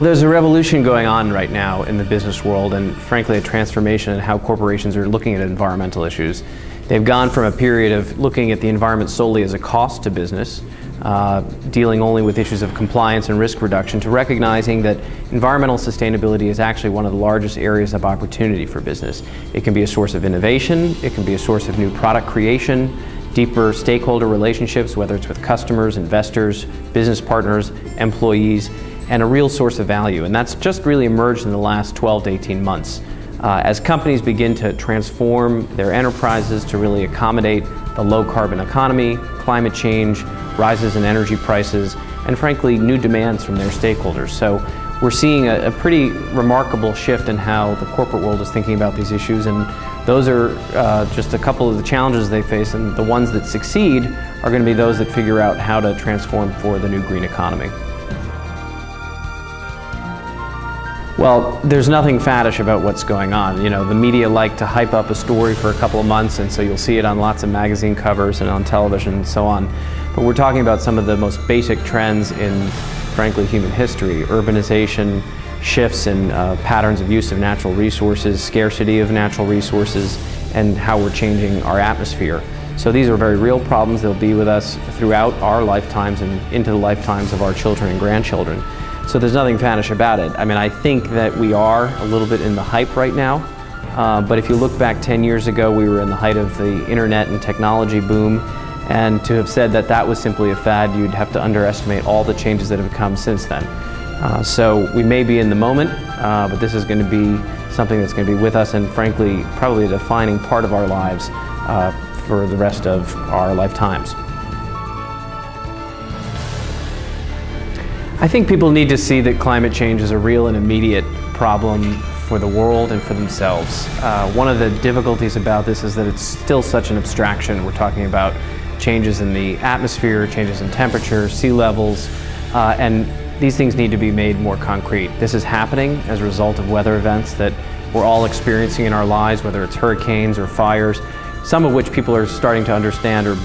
There's a revolution going on right now in the business world, and frankly a transformation in how corporations are looking at environmental issues. They've gone from a period of looking at the environment solely as a cost to business, dealing only with issues of compliance and risk reduction, to recognizing that environmental sustainability is actually one of the largest areas of opportunity for business. It can be a source of innovation, it can be a source of new product creation, deeper stakeholder relationships, whether it's with customers, investors, business partners, employees, and a real source of value. And that's just really emerged in the last 12 to 18 months. As companies begin to transform their enterprises to really accommodate the low carbon economy, climate change, rises in energy prices, and frankly new demands from their stakeholders. So we're seeing a pretty remarkable shift in how the corporate world is thinking about these issues, and those are just a couple of the challenges they face, and the ones that succeed are going to be those that figure out how to transform for the new green economy. Well, there's nothing faddish about what's going on. You know, the media like to hype up a story for a couple of months, and so you'll see it on lots of magazine covers and on television and so on. But we're talking about some of the most basic trends in, frankly, human history. Urbanization, shifts in patterns of use of natural resources, scarcity of natural resources, and how we're changing our atmosphere. So these are very real problems. They'll be with us throughout our lifetimes and into the lifetimes of our children and grandchildren. So there's nothing faddish about it. I mean, I think that we are a little bit in the hype right now, but if you look back 10 years ago, we were in the height of the internet and technology boom, and to have said that that was simply a fad, you'd have to underestimate all the changes that have come since then. So we may be in the moment, but this is going to be something that's going to be with us, and frankly, probably a defining part of our lives for the rest of our lifetimes. I think people need to see that climate change is a real and immediate problem for the world and for themselves. One of the difficulties about this is that it's still such an abstraction. We're talking about changes in the atmosphere, changes in temperature, sea levels, and these things need to be made more concrete. This is happening as a result of weather events that we're all experiencing in our lives, whether it's hurricanes or fires, some of which people are starting to understand are,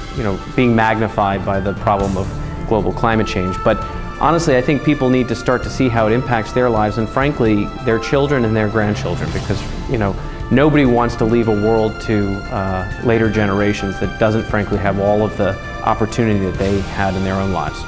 being magnified by the problem of global climate change. But honestly, I think people need to start to see how it impacts their lives and, frankly, their children and their grandchildren, because, nobody wants to leave a world to later generations that doesn't, frankly, have all of the opportunity that they had in their own lives.